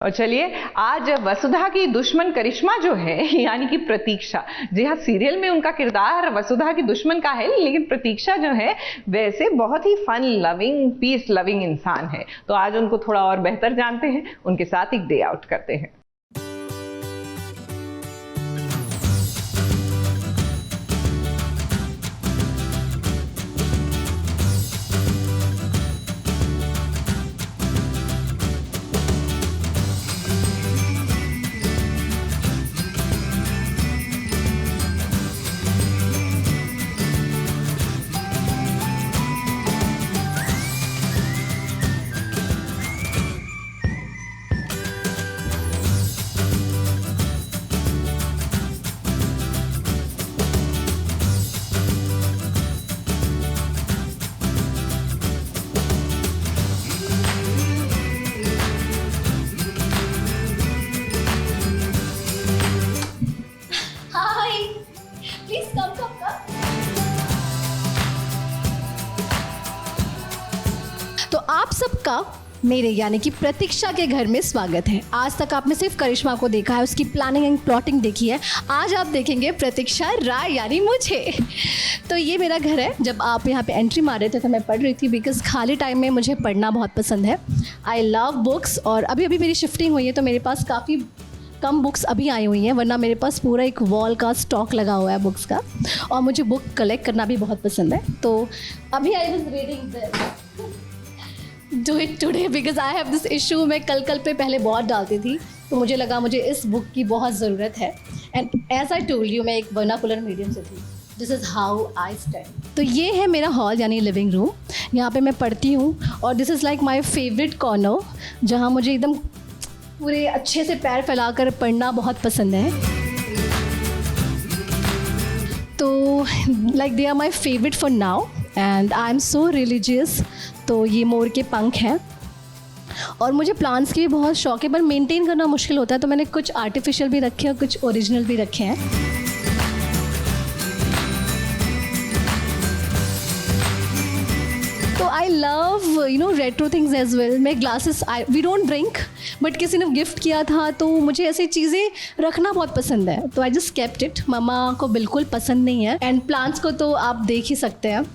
और चलिए आज वसुधा की दुश्मन करिश्मा जो है यानी कि प्रतीक्षा, जी हाँ, सीरियल में उनका किरदार वसुधा की दुश्मन का है, लेकिन प्रतीक्षा जो है वैसे बहुत ही फन लविंग, पीस लविंग इंसान है। तो आज उनको थोड़ा और बेहतर जानते हैं, उनके साथ एक डे आउट करते हैं। तो आप सबका मेरे यानी कि प्रतीक्षा के घर में स्वागत है। आज तक आपने सिर्फ करिश्मा को देखा है, उसकी प्लानिंग एंड प्लॉटिंग देखी है। आज आप देखेंगे प्रतीक्षा राय यानी मुझे। तो ये मेरा घर है। जब आप यहाँ पे एंट्री मार रहे थे तो मैं पढ़ रही थी, बिकॉज खाली टाइम में मुझे पढ़ना बहुत पसंद है। I love books. और अभी अभी मेरी शिफ्टिंग हुई है तो मेरे पास काफ़ी कम बुक्स अभी आई हुई हैं, वरना मेरे पास पूरा एक वॉल का स्टॉक लगा हुआ है बुक्स का। और मुझे बुक कलेक्ट करना भी बहुत पसंद है। तो अभी I was reading do it today because I have this issue. मैं कल पे पहले बहुत डालती थी, तो मुझे लगा मुझे इस बुक की बहुत ज़रूरत है। And as I told you, मैं एक वर्नाकुलर मीडियम से थी। This is how I study. तो ये है मेरा हॉल यानी लिविंग रूम। यहाँ पे मैं पढ़ती हूँ और this is like my favourite corner, जहाँ मुझे एकदम पूरे अच्छे से पैर फैलाकर पढ़ना बहुत पसंद है। तो like they are my favourite for now and I am so religious. तो ये मोर के पंख हैं और मुझे प्लांट्स की भी बहुत शौक है, पर मेंटेन करना मुश्किल होता है। तो मैंने कुछ आर्टिफिशियल भी रखे हैं और कुछ ओरिजिनल भी रखे हैं। तो I love retro things as well. मैं glasses, we don't drink, but किसी ने गिफ्ट किया था तो मुझे ऐसी चीज़ें रखना बहुत पसंद है। तो आई जस्ट केप्ट इट। मम्मा को बिल्कुल पसंद नहीं है। एंड प्लांट्स को तो आप देख ही सकते हैं,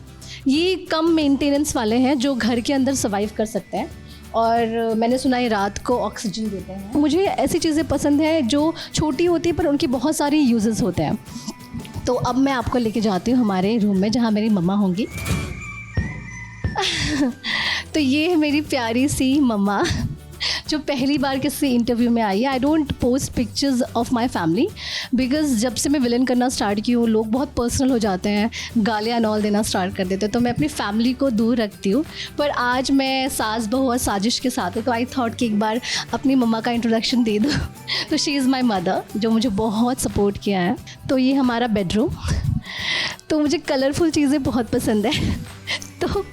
ये कम मेंटेनेंस वाले हैं जो घर के अंदर सर्वाइव कर सकते हैं। और मैंने सुना है रात को ऑक्सीजन देते हैं। मुझे ऐसी चीज़ें पसंद है जो छोटी होती है पर उनके बहुत सारे यूजेस होते हैं। तो अब मैं आपको लेके जाती हूँ हमारे रूम में जहाँ मेरी मम्मा होंगी। तो ये है मेरी प्यारी सी मम्मा जो पहली बार किसी इंटरव्यू में आई है। I don't post pictures of my family because जब से मैं विलन करना स्टार्ट की हूँ, लोग बहुत पर्सनल हो जाते हैं, गालियाँ नॉल देना स्टार्ट कर देते हैं। तो मैं अपनी फैमिली को दूर रखती हूँ। पर आज मैं सास बहू और साजिश के साथ हूँ, तो आई थॉट कि एक बार अपनी मम्मा का इंट्रोडक्शन दे दूँ। तो शी इज़ माई मदर जो मुझे बहुत सपोर्ट किया है। तो ये हमारा बेडरूम। तो मुझे कलरफुल चीज़ें बहुत पसंद है, तो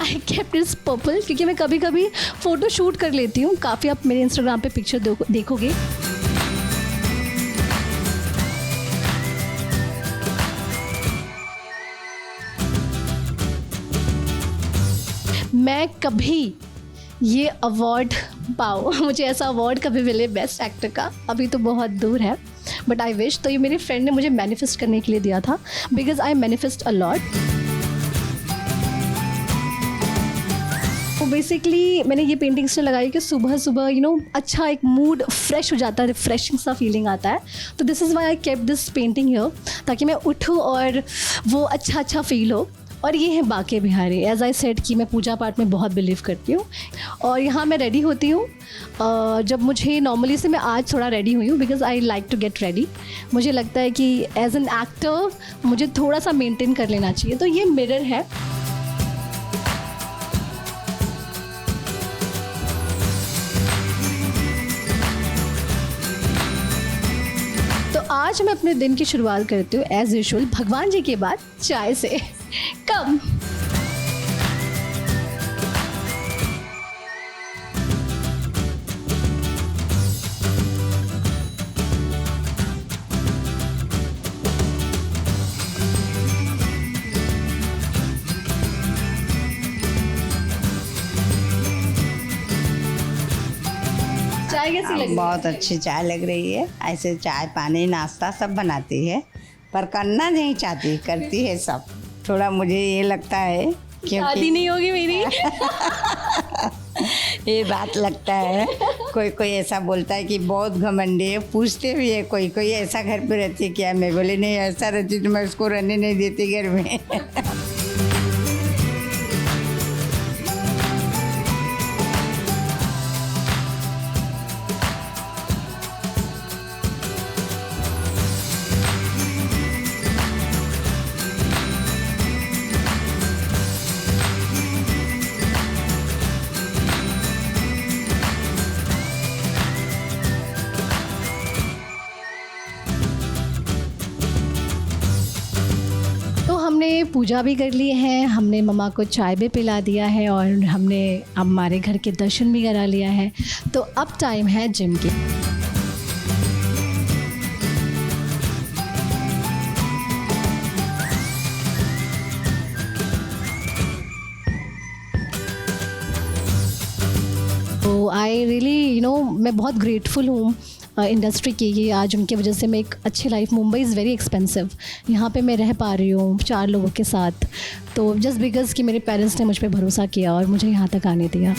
आई केप्ट इट्स पर्पल, क्योंकि मैं कभी कभी फ़ोटो शूट कर लेती हूँ। काफ़ी आप मेरे इंस्टाग्राम पे पिक्चर देखोगे। मैं कभी ये अवार्ड पाऊँ, मुझे ऐसा अवार्ड कभी मिले बेस्ट एक्टर का, अभी तो बहुत दूर है, बट आई विश। तो ये मेरे फ्रेंड ने मुझे मैनिफेस्ट करने के लिए दिया था, because I manifest a lot. तो बेसिकली मैंने ये पेंटिंग्स ने लगाई कि सुबह सुबह अच्छा एक मूड फ्रेश हो जाता है, रिफ्रेशिंग सा फीलिंग आता है। तो this is why I kept this painting here, ताकि मैं उठूँ और वो अच्छा फील हो। और ये है Banke Bihari. As I said कि मैं पूजा पाठ में बहुत बिलीव करती हूँ। और यहाँ मैं रेडी होती हूँ जब मुझे नॉर्मली से, मैं आज थोड़ा रेडी हुई हूँ because I like to get ready. मुझे लगता है कि एज एन एक्टर मुझे थोड़ा सा मेंटेन कर लेना चाहिए। तो ये मिरर है। आज मैं अपने दिन की शुरुआत करती हूँ एज यूजुअल भगवान जी के बाद चाय से। कम चाय कैसी लगी? बहुत अच्छी चाय लग रही है। ऐसे चाय पानी नाश्ता सब बनाती है, पर करना नहीं चाहती, करती है सब। थोड़ा मुझे ये लगता है शादी नहीं होगी मेरी। ये बात लगता है। कोई कोई ऐसा बोलता है कि बहुत घमंडी है, पूछते भी है कोई कोई ऐसा घर पे रहती है क्या? मैं बोली नहीं, ऐसा रहती तो मैं उसको रहने नहीं देती घर में। तो हमने पूजा भी कर ली है, हमने मम्मा को चाय भी पिला दिया है और हमने हमारे घर के दर्शन भी करा लिया है। तो अब टाइम है जिम की। तो आई रियली मैं बहुत ग्रेटफुल हूँ इंडस्ट्री की, कि आज उनकी वजह से मैं एक अच्छी life, Mumbai is very expensive, यहाँ पे मैं रह पा रही हूँ 4 लोगों के साथ। तो जस्ट बिकॉज़ कि मेरे पेरेंट्स ने मुझ पे भरोसा किया और मुझे यहाँ तक आने दिया।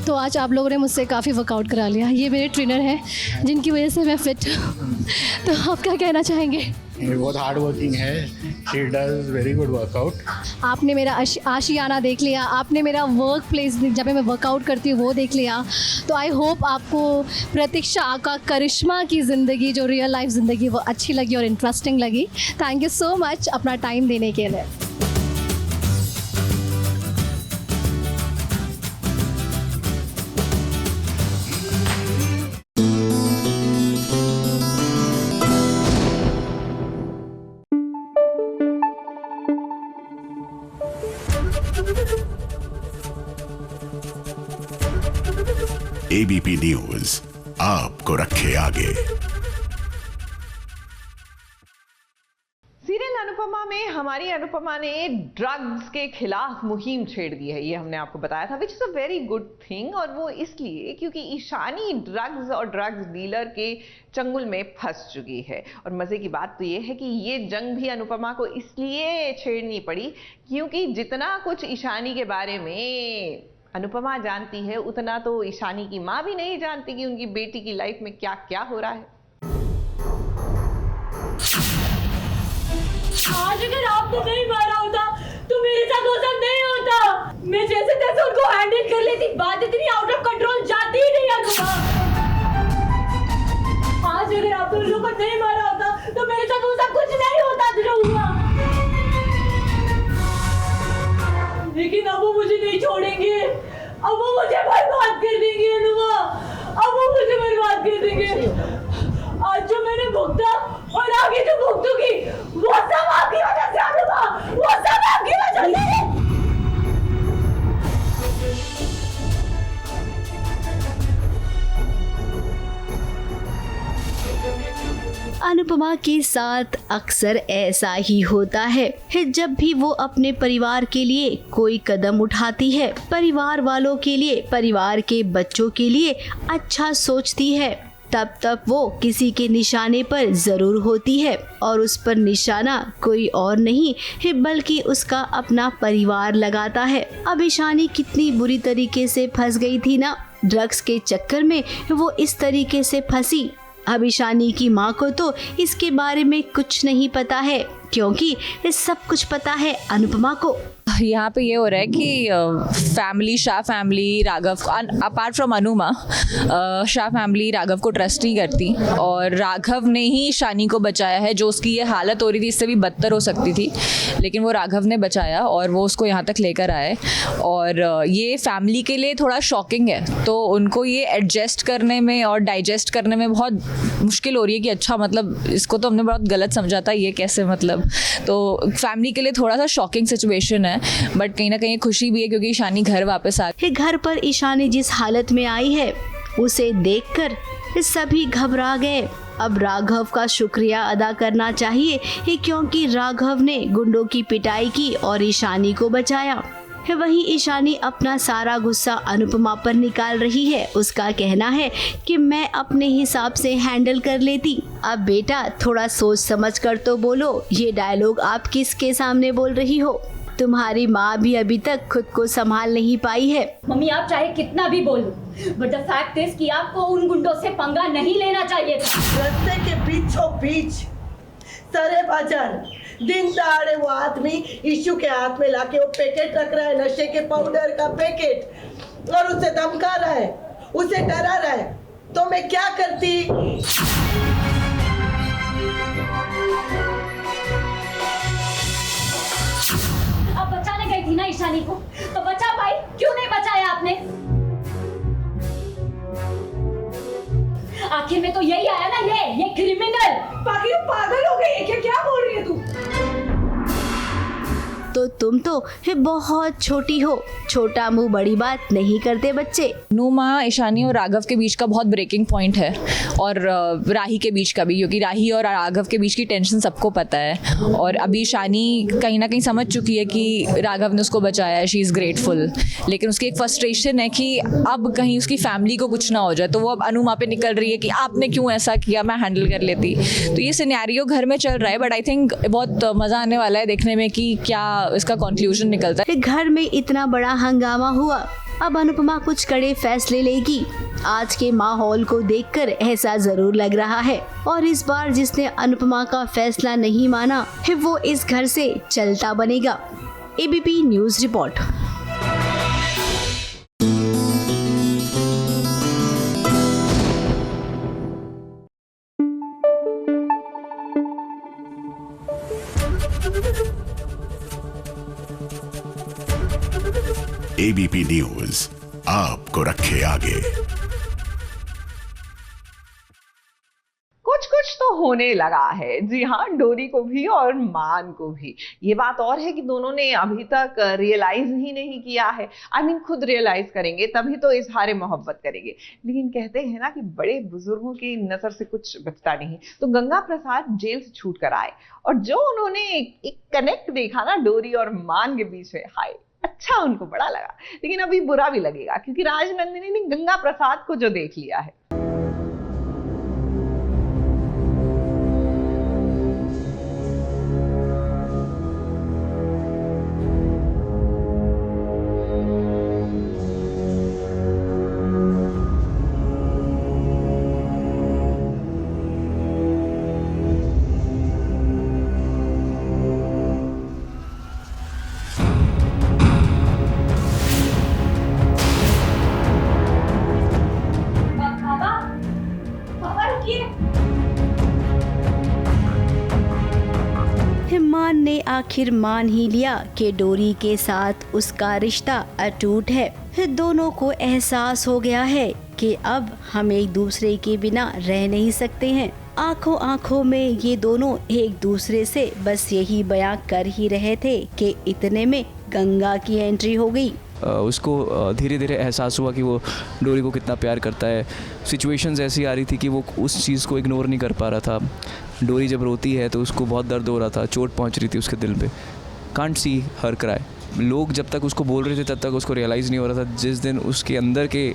तो आज आप लोगों ने मुझसे काफ़ी वर्कआउट करा लिया। ये मेरे ट्रेनर हैं जिनकी वजह से मैं फिट हूँ। तो आप क्या कहना चाहेंगे? ये बहुत हार्ड वर्किंग है, she does very good workout. आपने मेरा आशियाना देख लिया, आपने मेरा वर्क प्लेस जब मैं वर्कआउट करती हूँ वो देख लिया। तो आई होप आपको प्रतीक्षा का करिश्मा की ज़िंदगी, जो रियल लाइफ ज़िंदगी, वो अच्छी लगी और इंटरेस्टिंग लगी। थैंक यू सो मच अपना टाइम देने के लिए। एबीपी न्यूज़ आपको रखे आगे। सीरियल अनुपमा में हमारी अनुपमा ने ड्रग्स के खिलाफ मुहिम छेड़ दी है, ये हमने आपको बताया था, which is a very good thing. और वो इसलिए क्योंकि ईशानी ड्रग्स और ड्रग्स डीलर के चंगुल में फंस चुकी है। और मज़े की बात तो ये है कि ये जंग भी अनुपमा को इसलिए छेड़नी पड़ी क्योंकि जितना कुछ ईशानी के बारे में अनुपमा जानती है, उतना तो ईशानी की माँ भी नहीं जानती कि उनकी बेटी की लाइफ में क्या क्या हो रहा है। आज अगर आपने नहीं मारा होता तो मेरे साथ वो सब नहीं होता। मैं जैसे तैसे उनको हैंडल कर लेती, बात इतनी आउट ऑफ कंट्रोल जाती ही नहीं अनुपमा। आज अगर आपने उन लोगों को नहीं मारा होता तो मेरे साथ वो सब कुछ नहीं होता जो हुआ। लेकिन अब वो मुझे नहीं छोड़ेंगे, अब वो मुझे बर्बाद कर देंगे अनुपमा, अब वो मुझे बर्बाद कर देंगे। आज जो मैंने भुगता और आगे जो भुगतूंगी वो सब आपकी वजह से अनुपमा, वो सब आपकी वजह से। अनुपमा के साथ अक्सर ऐसा ही होता है जब भी वो अपने परिवार के लिए कोई कदम उठाती है, परिवार वालों के लिए, परिवार के बच्चों के लिए अच्छा सोचती है, तब वो किसी के निशाने पर जरूर होती है। और उस पर निशाना कोई और नहीं है बल्कि उसका अपना परिवार लगाता है। अब ईशानी कितनी बुरी तरीके से फंस गई थी ना, ड्रग्स के चक्कर में वो इस तरीके से फंसी। अब ईशानी की माँ को तो इसके बारे में कुछ नहीं पता है, क्योंकि ये सब कुछ पता है अनुपमा को। यहाँ पे ये हो रहा है कि family, Shah family Raghav, apart from अनुमा, Shah family Raghav को ट्रस्ट नहीं करती और राघव ने ही शानी को बचाया है। जो उसकी ये हालत हो रही थी इससे भी बदतर हो सकती थी, लेकिन वो राघव ने बचाया और वो उसको यहाँ तक लेकर आए। और ये फैमिली के लिए थोड़ा शॉकिंग है, तो उनको ये एडजस्ट करने में और डाइजेस्ट करने में बहुत मुश्किल हो रही है कि अच्छा मतलब इसको तो हमने बहुत गलत समझा था, ये कैसे मतलब। तो फैमिली के लिए थोड़ा सा शॉकिंग सिचुएशन है, बट कहीं ना कहीं खुशी भी है क्योंकि ईशानी घर वापस आ गई। घर पर ईशानी जिस हालत में आई है उसे देखकर सभी घबरा गए। अब राघव का शुक्रिया अदा करना चाहिए क्योंकि राघव ने गुंडों की पिटाई की और ईशानी को बचाया। वहीं ईशानी अपना सारा गुस्सा अनुपमा पर निकाल रही है। उसका कहना है कि मैं अपने हिसाब से हैंडल कर लेती। अब बेटा थोड़ा सोच समझ कर तो बोलो, ये डायलॉग आप किसके सामने बोल रही हो? तुम्हारी माँ भी अभी तक खुद को संभाल नहीं पाई है। मम्मी आप चाहे कितना भी बोलो, बट द फैक्ट इज कि आपको उन गुंडों से पंगा नहीं लेना चाहिए था। रास्ते के बीचों बीच सारे बाजार दिन दहाड़े वो आदमी इशू के हाथ में लाके वो पैकेट रख रहा है, नशे के पाउडर का पैकेट, और उसे धमका रहा है, उसे डरा रहा है, तो मैं क्या करती? अब बचाने गई थी ना ईशानी को, तो बचा पाई, क्यों नहीं बचाया आपने? आखिर में तो यही आया ना, ये क्रिमिनल। बाकी पागल हो गई है क्या बोल रही है तू? तो तुम तो बहुत छोटी हो, छोटा मुंह बड़ी बात नहीं करते बच्चे। अनुमा, ईशानी और राघव के बीच का बहुत ब्रेकिंग पॉइंट है और राही के बीच का भी, क्योंकि राही और राघव के बीच की टेंशन सबको पता है। और अभी ईशानी कहीं ना कहीं समझ चुकी है कि राघव ने उसको बचाया है, शी इज़ ग्रेटफुल, लेकिन उसकी एक फ्रस्ट्रेशन है कि अब कहीं उसकी फैमिली को कुछ ना हो जाए, तो वो अब अनुमा पे निकल रही है कि आपने क्यों ऐसा किया, मैं हैंडल कर लेती। तो ये सिनेरियो घर में चल रहा है, बट आई थिंक बहुत मज़ा आने वाला है देखने में कि क्या इसका कंक्लूजन निकलता है। घर में इतना बड़ा हंगामा हुआ, अब अनुपमा कुछ कड़े फैसले लेगी। आज के माहौल को देखकर ऐसा जरूर लग रहा है, और इस बार जिसने अनुपमा का फैसला नहीं माना है वो इस घर से चलता बनेगा। ABP news report. ABP news आपको रखे आगे। कुछ कुछ तो होने लगा है, जी हाँ, डोरी को भी और मान को भी। ये बात और है कि दोनों ने अभी तक रियलाइज ही नहीं किया है। खुद रियलाइज करेंगे तभी तो इजहार मोहब्बत करेंगे। लेकिन कहते हैं ना कि बड़े बुजुर्गों की नजर से कुछ बचता नहीं। तो गंगा प्रसाद जेल से छूट कर आए और जो उन्होंने एक कनेक्ट देखा ना डोरी और मान के बीच में, हाय, अच्छा उनको बड़ा लगा। लेकिन अभी बुरा भी लगेगा क्योंकि राजनंदिनी ने गंगा प्रसाद को जो देख लिया है। मान ने आखिर मान ही लिया कि डोरी के साथ उसका रिश्ता अटूट है। दोनों को एहसास हो गया है कि अब हम एक दूसरे के बिना रह नहीं सकते हैं। आंखों आंखों में ये दोनों एक दूसरे से बस यही बयां कर ही रहे थे कि इतने में गंगा की एंट्री हो गई। उसको धीरे धीरे एहसास हुआ कि वो डोरी को कितना प्यार करता है। सिचुएशंस ऐसी आ रही थी कि वो उस चीज़ को इग्नोर नहीं कर पा रहा था। डोरी जब रोती है तो उसको बहुत दर्द हो रहा था, चोट पहुंच रही थी उसके दिल पे। Can't see her cry. लोग जब तक उसको बोल रहे थे तब तक उसको रियलाइज़ नहीं हो रहा था। जिस दिन उसके अंदर के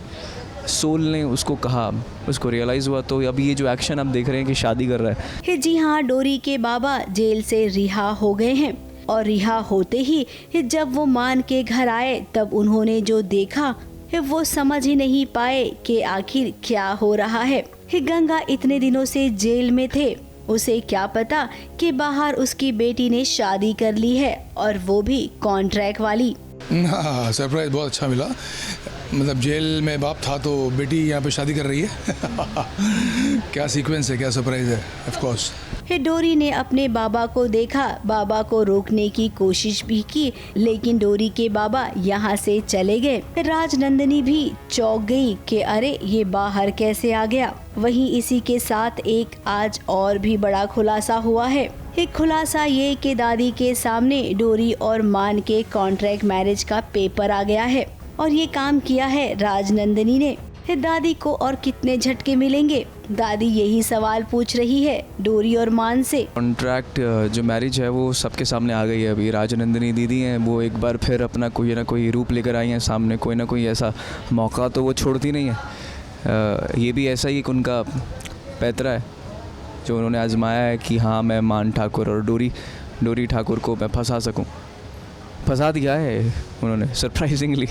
सोल ने उसको कहा, उसको रियलाइज़ हुआ। तो अभी ये जो एक्शन आप देख रहे हैं कि शादी कर रहा है। जी हाँ, डोरी के बाबा जेल से रिहा हो गए हैं और रिहा होते ही जब वो मान के घर आए तब उन्होंने जो देखा वो समझ ही नहीं पाए कि आखिर क्या हो रहा है। गंगा इतने दिनों से जेल में थे, उसे क्या पता कि बाहर उसकी बेटी ने शादी कर ली है और वो भी कॉन्ट्रैक्ट वाली। हाँ, सरप्राइज बहुत अच्छा मिला। मतलब जेल में बाप था तो बेटी यहाँ पे शादी कर रही है। क्या सीक्वेंस है, क्या सरप्राइज है, ऑफ कोर्स। डोरी ने अपने बाबा को देखा, बाबा को रोकने की कोशिश भी की, लेकिन डोरी के बाबा यहाँ से चले गए। राजनंदिनी भी चौंक गई कि अरे ये बाहर कैसे आ गया। वहीं इसी के साथ एक आज और भी बड़ा खुलासा हुआ है। एक खुलासा ये कि दादी के सामने डोरी और मान के कॉन्ट्रैक्ट मैरिज का पेपर आ गया है और ये काम किया है राजनंदिनी ने। दादी को और कितने झटके मिलेंगे, दादी यही सवाल पूछ रही है डोरी और मान से। कॉन्ट्रैक्ट जो मैरिज है वो सबके सामने आ गई है। अभी राजनंदिनी दीदी हैं, वो एक बार फिर अपना कोई ना कोई रूप लेकर आई हैं सामने। कोई ना कोई ऐसा मौका तो वो छोड़ती नहीं है। ये भी ऐसा ही एक उनका पैतरा है जो उन्होंने आजमाया है कि हाँ मैं मान ठाकुर और डोरी ठाकुर को मैं फंसा सकूं। फंसा दिया है उन्होंने सरप्राइजिंगली।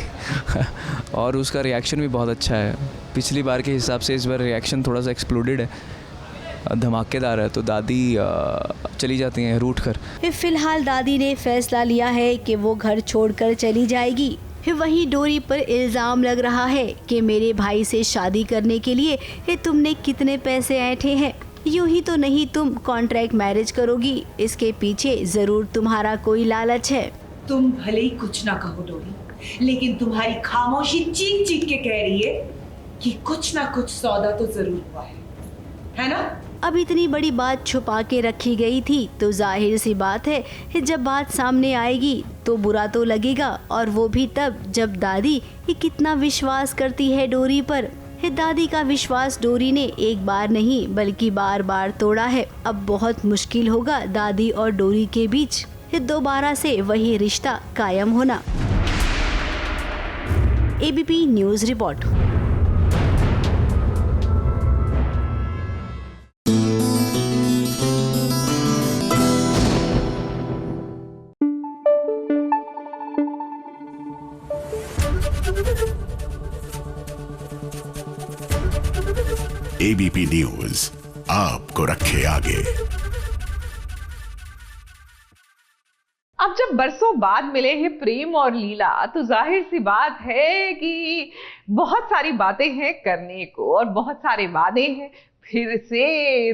और उसका रिएक्शन भी बहुत अच्छा है। पिछली बार के हिसाब से इस बार रिएक्शन थोड़ा सा एक्सप्लोडेड है, धमाकेदार है। तो दादी चली जाती हैं रूठ कर। फिलहाल दादी ने फैसला लिया है कि वो घर छोड़कर चली जाएगी। वहीं डोरी पर इल्जाम लग रहा है कि मेरे भाई से शादी करने के लिए तुमने कितने पैसे ऐंठे हैं। यूं ही तो नहीं तुम कॉन्ट्रैक्ट मैरिज करोगी, इसके पीछे जरूर तुम्हारा कोई लालच है। तुम भले ही कुछ ना कहो डोरी, लेकिन तुम्हारी खामोशी चीख चीख के कह रही है कि कुछ ना कुछ सौदा तो जरूर हुआ है ना? अब इतनी बड़ी बात छुपा के रखी गई थी तो जाहिर सी बात है जब बात सामने आएगी तो बुरा तो लगेगा, और वो भी तब जब दादी कितना विश्वास करती है डोरी पर। दादी का विश्वास डोरी ने एक बार नहीं बल्कि बार बार तोड़ा है। अब बहुत मुश्किल होगा दादी और डोरी के बीच दोबारा से वही रिश्ता कायम होना। ABP news report. ABP news आपको रखे आगे। अब जब बरसों बाद मिले हैं प्रेम और लीला तो जाहिर सी बात है कि बहुत सारी बातें हैं करने को और बहुत सारे वादे हैं फिर से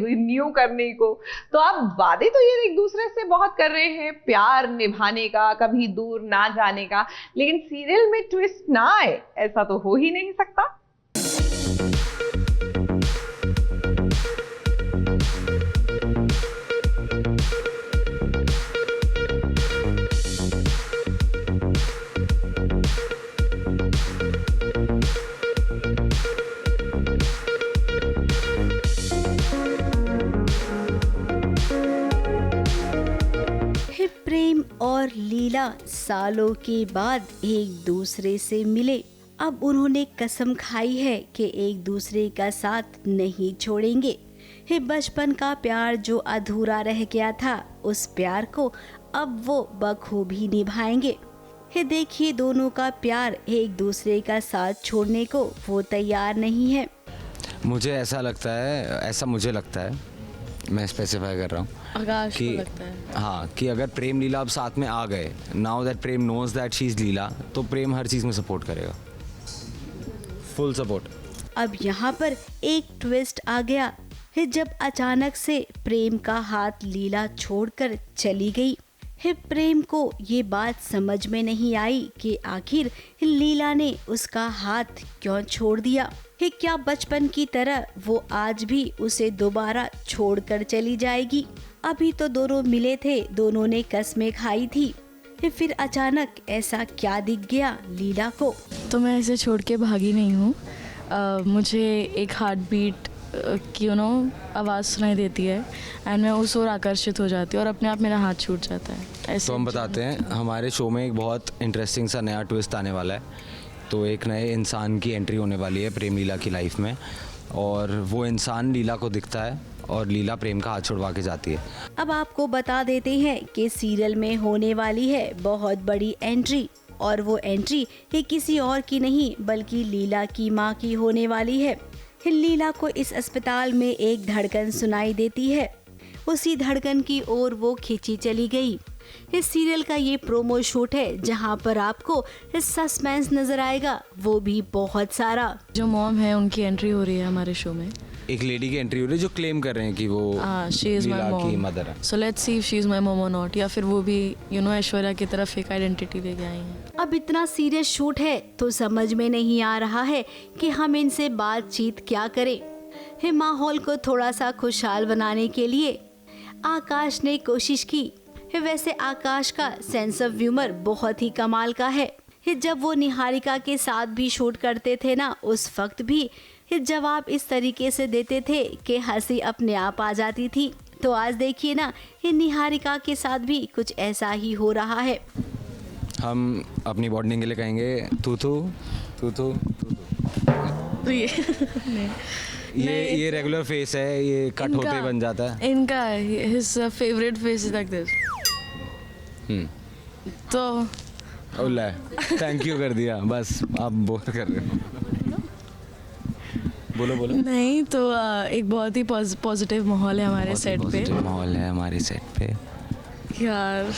रिन्यू करने को। तो अब वादे तो ये एक दूसरे से बहुत कर रहे हैं, प्यार निभाने का, कभी दूर ना जाने का, लेकिन सीरियल में ट्विस्ट ना आए ऐसा तो हो ही नहीं सकता। प्रेम और लीला सालों के बाद एक दूसरे से मिले। अब उन्होंने कसम खाई है कि एक दूसरे का साथ नहीं छोड़ेंगे। बचपन का प्यार जो अधूरा रह गया था, उस प्यार को अब वो बखूबी निभाएंगे। देखिए दोनों का प्यार, एक दूसरे का साथ छोड़ने को वो तैयार नहीं है। मुझे ऐसा लगता है, मैं स्पेसिफाई कर रहा हूँ आकाश कि को लगता है हाँ कि अगर प्रेम लीला अब साथ में आ गए, now that Prem knows that she is Leela, तो प्रेम हर चीज़ में सपोर्ट करेगा, फुल सपोर्ट। अब यहाँ पर एक ट्विस्ट आ गया है जब अचानक से प्रेम का हाथ लीला छोड़कर चली गई। प्रेम को ये बात समझ में नहीं आई कि आखिर लीला ने उसका हाथ क्यों छोड़ दिया। क्या बचपन की तरह वो आज भी उसे दोबारा छोड़कर चली जाएगी? अभी तो दोनों मिले थे, दोनों ने कसमें खाई थी, फिर अचानक ऐसा क्या दिख गया लीला को? तो मैं इसे छोड़ के भागी नहीं हूँ। मुझे एक हार्ट बीट की आवाज़ सुनाई देती है एंड मैं उस ओर आकर्षित हो जाती हूँ और अपने आप मेरा हाथ छूट जाता है। ऐसे तो हम बताते हैं, हमारे शो में एक बहुत इंटरेस्टिंग सा नया ट्विस्ट आने वाला है। तो एक नए इंसान की एंट्री होने वाली है प्रेम लीला की लाइफ में, और वो इंसान लीला को दिखता है और लीला प्रेम का हाथ छुड़वा के जाती है। अब आपको बता देते हैं कि सीरियल में होने वाली है बहुत बड़ी एंट्री, और वो एंट्री ये किसी और की नहीं बल्कि लीला की माँ की होने वाली है। लीला को इस अस्पताल में एक धड़कन सुनाई देती है। उसी धड़कन की ओर वो खींची चली गई। इस सीरियल का ये प्रोमो शूट है जहाँ पर आपको इस सस्पेंस नजर आएगा, वो भी बहुत सारा। जो मॉम है उनकी एंट्री हो रही है हमारे शो में। एक लेडी की एंट्री हो रही है जो क्लेम कर रहे हैं कि वो लीला की मदर है। So let's see if she is my mom और नॉट, या फिर वो भी ऐश्वर्या की तरफ फेक आइडेंटिटी लेके आई हैं। अब इतना सीरियस शूट है तो समझ में नहीं आ रहा है कि हम इनसे बातचीत क्या करें। माहौल को थोड़ा सा खुशहाल बनाने के लिए आकाश ने कोशिश की। वैसे आकाश का सेंस ऑफ ह्यूमर बहुत ही कमाल का है। जब वो निहारिका के साथ भी शूट करते थे ना, उस वक्त भी जवाब इस तरीके से देते थे कि हंसी अपने आप आ जाती थी। तो आज देखिए ना, ये निहारिका के साथ भी कुछ ऐसा ही हो रहा है। हम अपनी बॉन्डिंग के लिए कहेंगे तू तू तू तू तू। ये रेगुलर फेस है, ये कट होते बन जाता है इनका। His favourite face is like this. तो ओला थैंक यू कर दिया, बस आप बोल कर रहे हो। बोलो बोलो। नहीं तो एक बहुत ही पॉजिटिव माहौल है हमारे सेट पे। माहौल है हमारे सेट पे यार।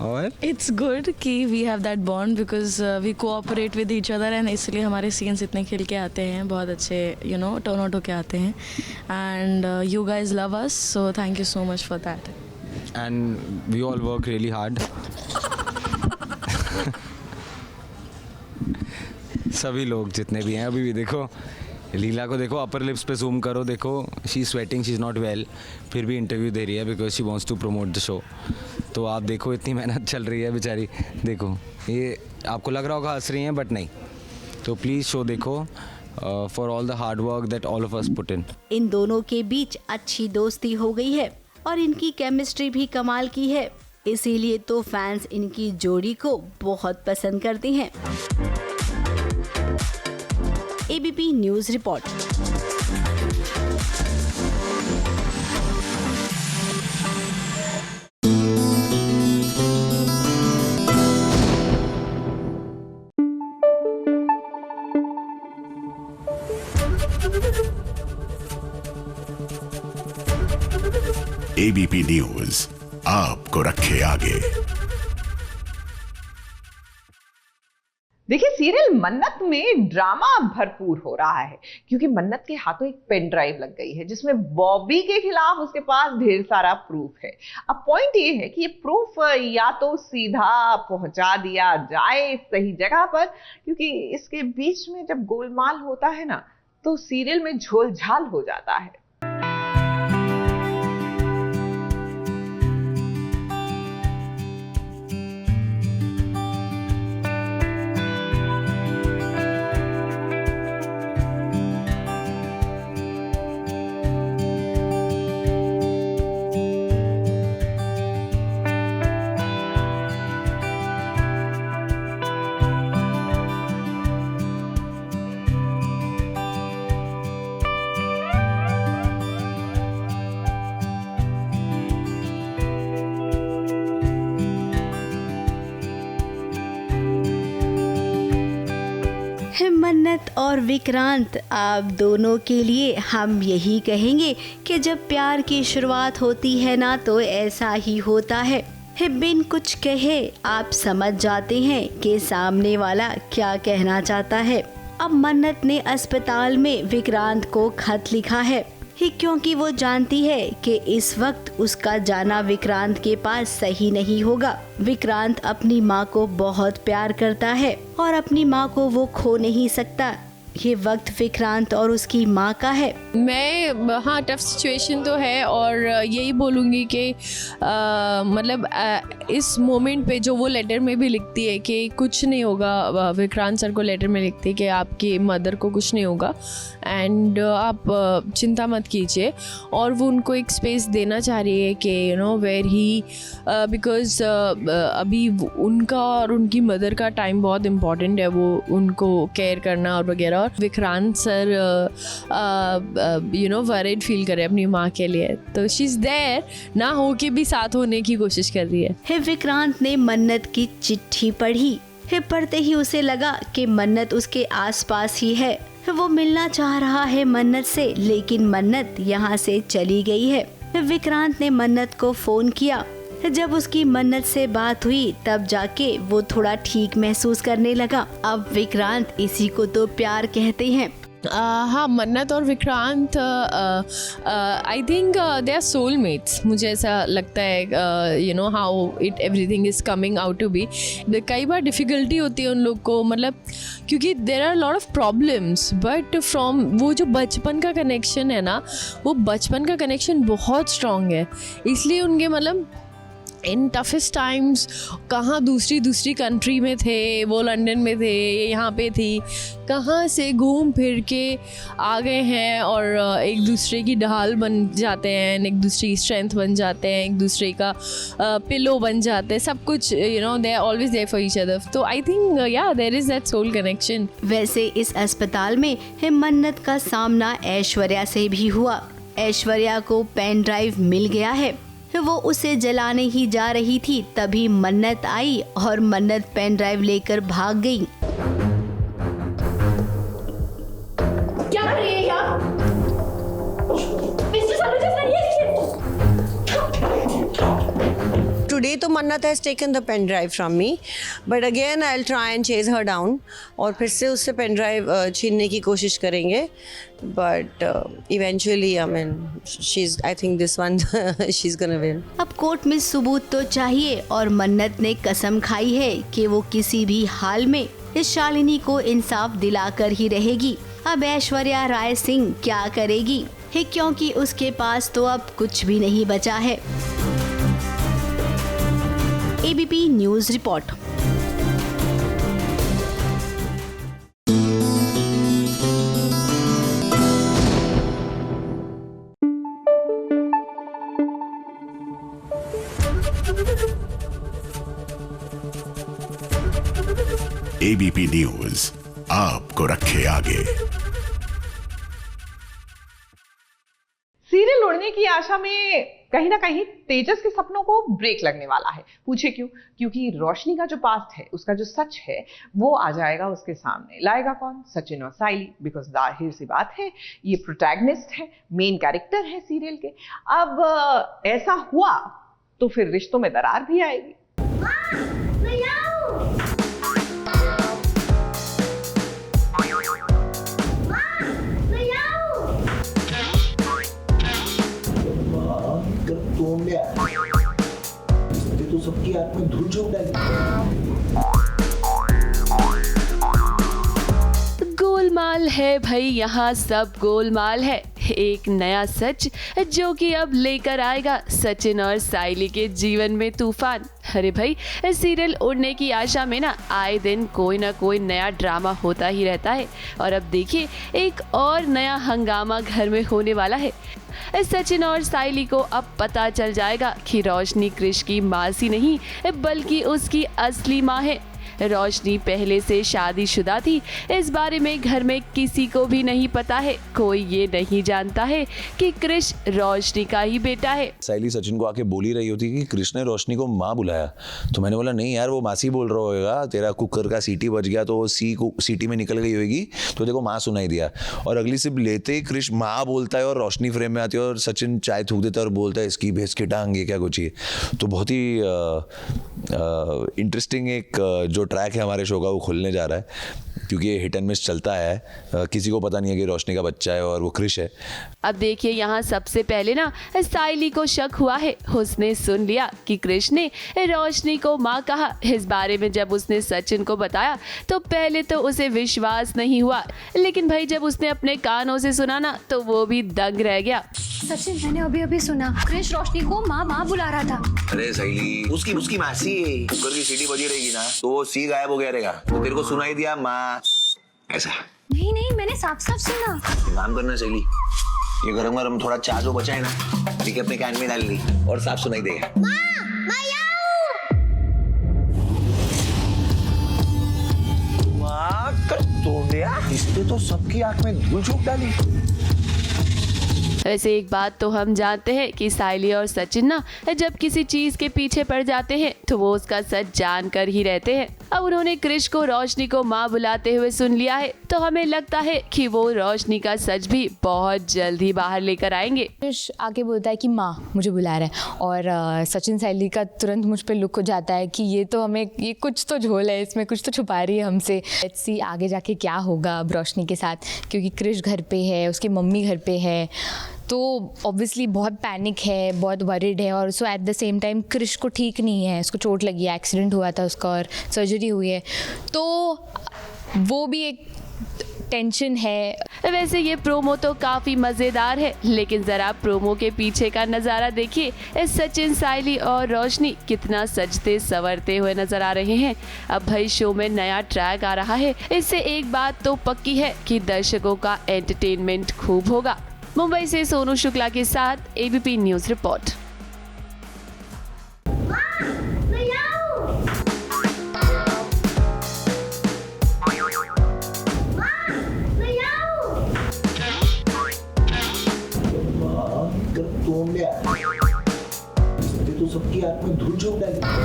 और इट्स गुड कि we have that bond because we cooperate with each other, and इसलिए हमारे सीन्स इतने खिल के आते हैं, बहुत अच्छे टर्न आउट होके आते हैं। And you guys love us, so thank you so much for that. And we all work really hard. सभी लोग जितने भी हैं, अभी भी देखो लीला को देखो, अपर लिप्स पे जूम करो, देखो she is sweating, she is not well, फिर भी इंटरव्यू दे रही है because she wants to promote the show. तो आप देखो इतनी मेहनत चल रही है बेचारी। देखो ये आपको लग रहा होगा हंस रही हैं, बट नहीं। तो प्लीज़ शो देखो for all the hard work that all of us put in. इन दोनों के बीच अच्छी दोस्ती हो गई है और इनकी केमिस्ट्री भी कमाल की है, इसीलिए तो फैंस इनकी जोड़ी को बहुत पसंद करते हैं। ABP news report. ABP news आपको रखे आगे। देखिए, सीरियल मन्नत में ड्रामा भरपूर हो रहा है क्योंकि मन्नत के हाथों एक पेन ड्राइव लग गई है जिसमें बॉबी के खिलाफ उसके पास ढेर सारा प्रूफ है। अब पॉइंट ये है कि ये प्रूफ या तो सीधा पहुंचा दिया जाए सही जगह पर, क्योंकि इसके बीच में जब गोलमाल होता है ना तो सीरियल में झोलझाल हो जाता है। मन्नत और विक्रांत, आप दोनों के लिए हम यही कहेंगे कि जब प्यार की शुरुआत होती है ना तो ऐसा ही होता है। बिन कुछ कहे आप समझ जाते हैं कि सामने वाला क्या कहना चाहता है। अब मन्नत ने अस्पताल में विक्रांत को खत लिखा है क्योंकि वो जानती है कि इस वक्त उसका जाना विक्रांत के पास सही नहीं होगा। विक्रांत अपनी माँ को बहुत प्यार करता है और अपनी माँ को वो खो नहीं सकता। ये वक्त विक्रांत और उसकी माँ का है। मैं हाँ, टफ सिचुएशन तो है और यही बोलूँगी कि मतलब इस मोमेंट पे जो वो लेटर में भी लिखती है कि कुछ नहीं होगा, विक्रांत सर को लेटर में लिखती है कि आपकी मदर को कुछ नहीं होगा एंड आप चिंता मत कीजिए, और वो उनको एक स्पेस देना चाह रही है कि वेयर ही बिकॉज अभी उनका और उनकी मदर का टाइम बहुत इम्पॉर्टेंट है, वो उनको केयर करना और वगैरह। विक्रांत सर वरीड फील करे अपनी माँ के लिए, तो शी इज देयर, ना हो के भी साथ होने की कोशिश कर रही है। विक्रांत ने मन्नत की चिट्ठी पढ़ी। पढ़ते ही उसे लगा कि मन्नत उसके आसपास ही है। वो मिलना चाह रहा है मन्नत से, लेकिन मन्नत यहाँ से चली गई है। विक्रांत ने मन्नत को फोन किया। जब उसकी मन्नत से बात हुई तब जाके वो थोड़ा ठीक महसूस करने लगा। अब विक्रांत इसी को तो प्यार कहते हैं। हाँ, मन्नत और Vikrant I think they are soulmates, मुझे ऐसा लगता है। You know how it everything is coming out to be. कई बार डिफ़िकल्टी होती है उन लोग को, मतलब क्योंकि there are lot of problems, but from वो जो बचपन का कनेक्शन है ना, वो बचपन का कनेक्शन बहुत स्ट्रॉन्ग है। इसलिए उनके मतलब इन टफेस्ट टाइम्स कहाँ दूसरी कंट्री में थे, वो लंदन में थे, यहाँ पे थी, कहाँ से घूम फिर के आ गए हैं और एक दूसरे की ढाल बन जाते हैं, एक दूसरे की स्ट्रेंथ बन जाते हैं, एक दूसरे का पिलो बन जाते हैं, सब कुछ। You know they are always there for each other. तो I think yeah there is that soul connection. वैसे इस अस्पताल में मन्नत का सामना ऐश्वर्या से भी हुआ। ऐश्वर्या को पेन ड्राइव मिल गया है। वो उसे जलाने ही जा रही थी, तभी मन्नत आई और मन्नत पेन ड्राइव लेकर भाग गई। क्या कर रही है यहाँ? Today तो मन्नत has taken the pen drive from me, but again I'll try and chase her down और फिर से उससे पेन ड्राइव छीनने की कोशिश करेंगे, but eventually I mean I think this one she's gonna win. अब कोर्ट में सबूत तो चाहिए और मन्नत ने कसम खाई है कि वो किसी भी हाल में इस शालिनी को इंसाफ दिलाकर ही रहेगी। अब ऐश्वर्या राय सिंह क्या करेगी, क्योंकि उसके पास तो अब कुछ भी नहीं बचा है। ABP news report. ABP news आपको रखे आगे। सीरियल उड़ने की आशा में कहीं ना कहीं तेजस के सपनों को ब्रेक लगने वाला है। पूछे क्यों? क्योंकि रोशनी का जो पास्ट है, उसका जो सच है, वो आ जाएगा उसके सामने। लाएगा कौन? सचिन और साइली। बिकॉज जाहिर सी बात है, ये प्रोटैगनिस्ट है, मेन कैरेक्टर है सीरियल के। अब ऐसा हुआ तो फिर रिश्तों में दरार भी आएगी। तो सबकी आंख में धूल झोंक डाली। गोलमाल है भाई, यहाँ सब गोलमाल है। एक नया सच जो कि अब लेकर आएगा सचिन और साइली के जीवन में तूफान। अरे भाई, सीरियल उड़ने की आशा में ना आए दिन कोई ना कोई नया ड्रामा होता ही रहता है। और अब देखिए, एक और नया हंगामा घर में होने वाला है। सचिन और साइली को अब पता चल जाएगा कि रोशनी क्रिश की मासी नहीं बल्कि उसकी असली माँ है। रोशनी पहले से शादीशुदा थी, इस बारे में घर में किसी को भी नहीं पता है। कोई ये नहीं जानता है कि क्रिश रोशनी का ही बेटा है। साइली सचिन को आके बोली रही होती कि क्रिश ने रोशनी को माँ बुलाया, तो मैंने बोला नहीं यार, वो मासी बोल रहा होगा, तेरा कुकर का सीटी बज गया तो सीटी में निकल गई होगी तो देखो माँ सुनाई दिया। और अगली सिप लेते ही क्रिश माँ बोलता है और रोशनी फ्रेम में आती है और सचिन चाय थूक देता है और बोलता है इसकी भैंस की टांग, ये क्या कुछ है। तो बहुत ही इंटरेस्टिंग एक जो ट्रैक है हमारे शो का वो खुलने जा रहा है, क्योंकि ये हिट एंड मिस चलता है। किसी को पता नहीं है कि रोशनी का बच्चा है और वो क्रिश है। अब देखिए, यहाँ सबसे पहले ना साइली को शक हुआ है। उसने सुन लिया कि क्रिश ने रोशनी को माँ कहा। इस बारे में जब उसने सचिन को बताया तो पहले तो उसे विश्वास नहीं हुआ, लेकिन भाई जब उसने अपने कानों से सुना ना तो वो भी दंग रह गया। सचिन, मैंने अभी सुना क्रिश रोशनी को माँ माँ बुला रहा था। अरे साइली, उसकी मासी है, कुकर की सीटी बजी रहेगी ना तो वो सी गायब हो गया रहेगा, तो तेरे को सुनाई दिया माँ ऐसा। नहीं, मैंने साफ साफ सुना। काम करना साइली, ये गरम गरम थोड़ा चाय जो बचा है ना, ठीक है, अपने कान में डाल ली और साफ सुनाई देगा। इसने तो सबकी आंख में धूल झोंक डाली। वैसे एक बात तो हम जानते हैं कि साइली और सचिन ना जब किसी चीज के पीछे पड़ जाते हैं तो वो उसका सच जान कर ही रहते हैं। अब उन्होंने क्रिश को रोशनी को माँ बुलाते हुए सुन लिया है, तो हमें लगता है कि वो रोशनी का सच भी बहुत जल्द ही बाहर लेकर आएंगे। क्रिश आके बोलता है कि माँ मुझे बुला रहा है, और सचिन साइली का तुरंत मुझ पे लुक हो जाता है कि ये तो हमें, ये कुछ तो झोल है इसमें, कुछ तो छुपा रही है हमसे। लेट्स सी आगे जाके क्या होगा अब रोशनी के साथ, क्योंकि क्रिश घर पे है, उसकी मम्मी घर पे है, तो ऑब्वियसली बहुत पैनिक है, बहुत वरिड है। और so at the same time Krish को ठीक नहीं है, उसको चोट लगी है, एक्सीडेंट हुआ था उसका और सर्जरी हुई है, तो वो भी एक टेंशन है। वैसे ये प्रोमो तो काफी मजेदार है, लेकिन जरा प्रोमो के पीछे का नजारा देखिए। सचिन, साइली और रोशनी कितना सजते संवरते हुए नजर आ रहे हैं। अब भाई शो में नया ट्रैक आ रहा है, इससे एक बात तो पक्की है कि दर्शकों का एंटरटेनमेंट खूब होगा। मुंबई से सोनू शुक्ला के साथ एबीपी न्यूज रिपोर्ट। तो सबकी आंख में धूल झोंक डाली।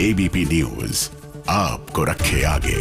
एबीपी न्यूज आपको रखे आगे।